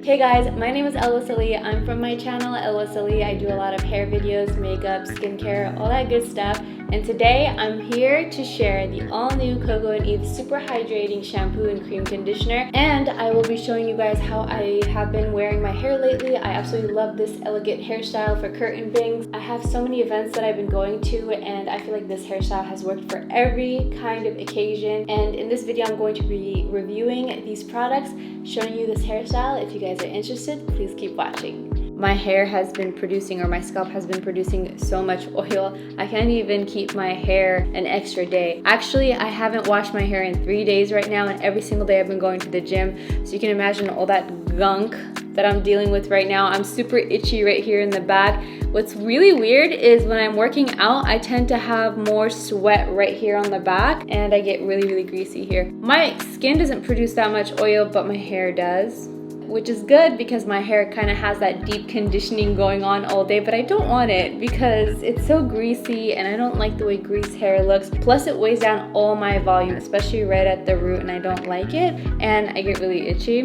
Hey guys, my name is Elixir. I'm from my channel Elixir. I do a lot of hair videos, makeup, skincare, all that good stuff. And today I'm here to share the all-new Coco and Eve Super Hydrating Shampoo and Cream Conditioner. And I will be showing you guys how I have been wearing my hair lately. I absolutely love this elegant hairstyle for curtain bangs. I have so many events that I've been going to, and I feel like this hairstyle has worked for every kind of occasion. And in this video, I'm going to be reviewing these products, showing you this hairstyle. If you guys are interested, please keep watching. My hair has been producing, or my scalp has been producing so much oil. I can't even keep my hair an extra day. Actually, I haven't washed my hair in 3 days right now, and every single day I've been going to the gym. So you can imagine all that gunk that I'm dealing with right now. I'm super itchy right here in the back. What's really weird is when I'm working out, I tend to have more sweat right here on the back, and I get really greasy here. My skin doesn't produce that much oil, but my hair does, which is good because my hair kind of has that deep conditioning going on all day, but I don't want it because it's so greasy and I don't like the way greased hair looks. Plus it weighs down all my volume, especially right at the root, and I don't like it, and I get really itchy.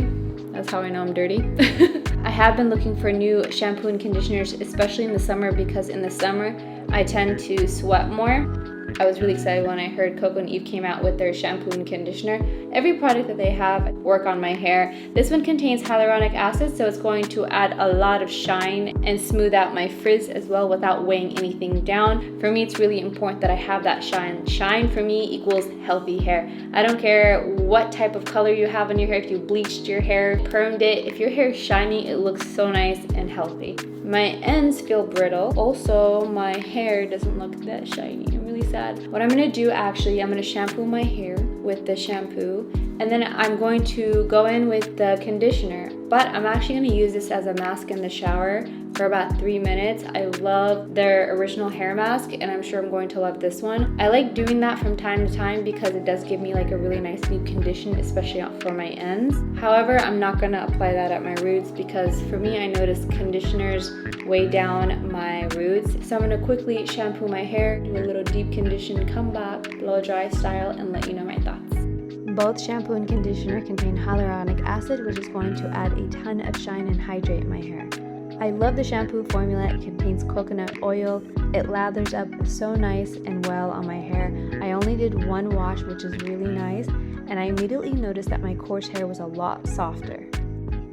That's how I know I'm dirty. I have been looking for new shampoo and conditioners, especially in the summer, because in the summer I tend to sweat more. I was really excited when I heard Coco and Eve came out with their shampoo and conditioner. Every product that they have work on my hair. This one contains hyaluronic acid, so it's going to add a lot of shine and smooth out my frizz as well without weighing anything down. For me, it's really important that I have that shine. Shine for me equals healthy hair. I don't care what type of color you have on your hair, if you bleached your hair, permed it, if your hair is shiny, it looks so nice and healthy. My ends feel brittle. Also, my hair doesn't look that shiny. I'm really sad. What I'm gonna do, actually, I'm gonna shampoo my hair with the shampoo, and then I'm going to go in with the conditioner. But I'm actually gonna use this as a mask in the shower for about 3 minutes. I love their original hair mask, and I'm sure I'm going to love this one. I like doing that from time to time because it does give me like a really nice deep condition, especially for my ends. However, I'm not gonna apply that at my roots because for me, I notice conditioners weigh down my roots. So I'm gonna quickly shampoo my hair, do a little deep condition, come back, blow dry style, and let you know my thoughts. Both shampoo and conditioner contain hyaluronic acid, which is going to add a ton of shine and hydrate my hair. I love the shampoo formula. It contains coconut oil. It lathers up so nice and well on my hair. I only did one wash, which is really nice, and I immediately noticed that my coarse hair was a lot softer.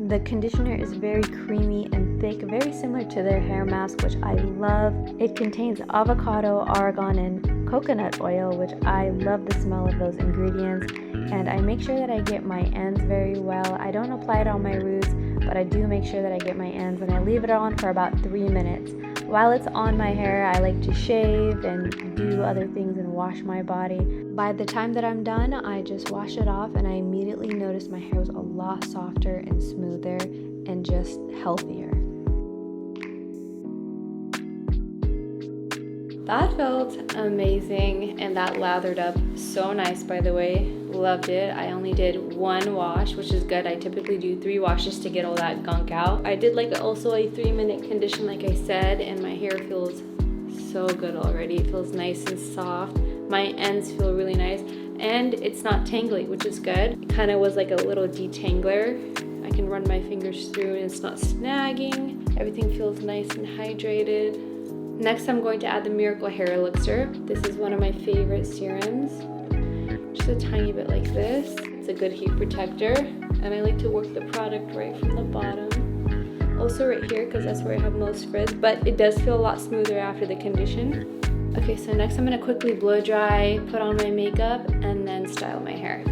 The conditioner is very creamy and thick, very similar to their hair mask, which I love. It contains avocado, argan, and coconut oil, which I love the smell of those ingredients. And I make sure that I get my ends very well. I don't apply it on my roots, but I do make sure that I get my ends, and I leave it on for about 3 minutes. While it's on my hair, I like to shave and do other things and wash my body. By the time that I'm done, I just wash it off, and I immediately noticed my hair was a lot softer and smoother and just healthier. That felt amazing, and that lathered up so nice, by the way. Loved it. I only did one wash, which is good. I typically do 3 washes to get all that gunk out. I did like also a 3-minute condition, like I said, and my hair feels so good already. It feels nice and soft. My ends feel really nice, and it's not tangly, which is good. It kind of was like a little detangler. I can run my fingers through and it's not snagging. Everything feels nice and hydrated. Next, I'm going to add the Miracle Hair Elixir. This is one of my favorite serums. Just a tiny bit like this. It's a good heat protector, and I like to work the product right from the bottom. Also right here, because that's where I have most frizz, but it does feel a lot smoother after the condition. Okay, so next I'm gonna quickly blow dry, put on my makeup, and then style my hair.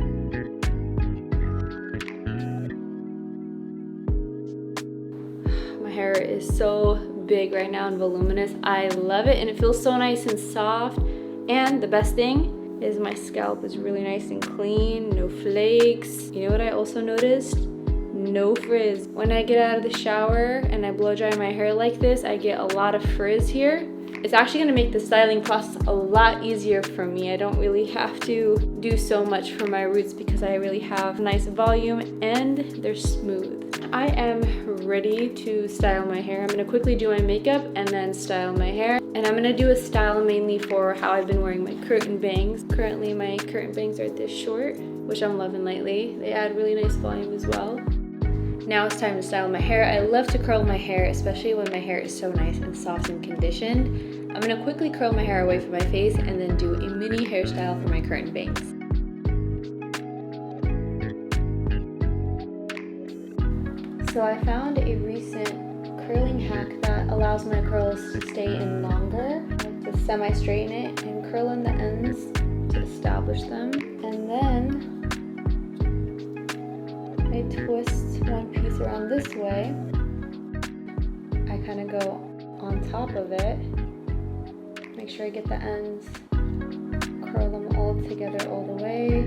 My hair is so big right now and voluminous. I love it, and it feels so nice and soft. And the best thing is my scalp is really nice and clean, no flakes. You know what I also noticed? No frizz. When I get out of the shower and I blow dry my hair like this, I get a lot of frizz here. It's actually gonna make the styling process a lot easier for me. I don't really have to do so much for my roots because I really have nice volume and they're smooth. I am ready to style my hair. I'm gonna quickly do my makeup and then style my hair. And I'm gonna do a style mainly for how I've been wearing my curtain bangs. Currently my curtain bangs are this short, which I'm loving lately. They add really nice volume as well. Now it's time to style my hair. I love to curl my hair, especially when my hair is so nice and soft and conditioned. I'm gonna quickly curl my hair away from my face and then do a mini hairstyle for my curtain bangs. So I found a recent curling hack that allows my curls to stay in longer. I like to semi-straighten it and curl in the ends to establish them. And then I twist one piece around this way. I kind of go on top of it. Make sure I get the ends. Curl them all together all the way.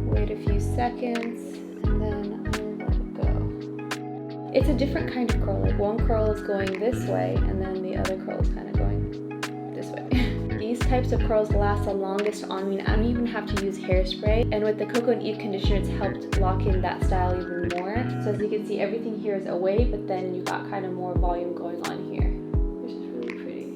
Wait a few seconds and then I'll let it go. It's a different kind of curl. Like one curl is going this way and then the other curl is kind of going this way. These types of curls last the longest on me, and I don't even have to use hairspray. And with the Coco and Eve conditioner, it's helped lock in that style even more. So as you can see, everything here is away, but then you got kind of more volume going on here, which is really pretty.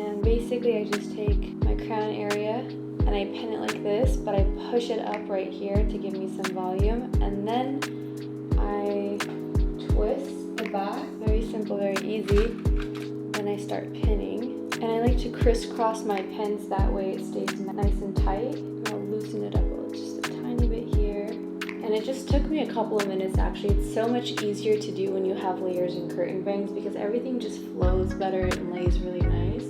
And basically, I just take my crown area and I pin it like this, but I push it up right here to give me some volume, and then I twist the back. Very simple, very easy. Then I start pinning, and I like to crisscross my pins, that way it stays nice and tight. And I'll loosen it up just a tiny bit here. And it just took me a couple of minutes actually. It's so much easier to do when you have layers and curtain bangs because everything just flows better and lays really nice.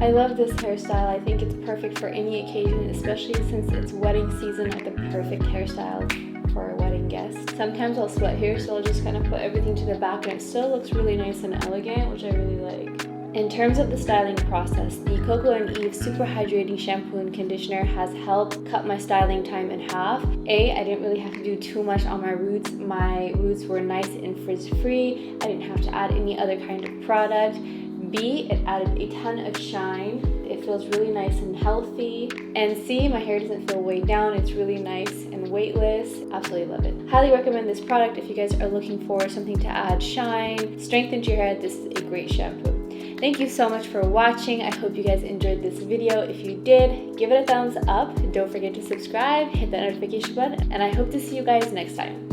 I love this hairstyle. I think it's perfect for any occasion, especially since it's wedding season, like the perfect hairstyle for a wedding guest. Sometimes I'll split hair, so I'll just kind of put everything to the back and it still looks really nice and elegant, which I really like. In terms of the styling process, the Coco and Eve Super Hydrating Shampoo and Conditioner has helped cut my styling time in half. A, I didn't really have to do too much on my roots. My roots were nice and frizz-free. I didn't have to add any other kind of product. B, it added a ton of shine. It feels really nice and healthy. And C, my hair doesn't feel weighed down. It's really nice and weightless. Absolutely love it. Highly recommend this product if you guys are looking for something to add shine, strengthen to your hair. This is a great shampoo. Thank you so much for watching. I hope you guys enjoyed this video. If you did, give it a thumbs up. Don't forget to subscribe, hit that notification button, and I hope to see you guys next time.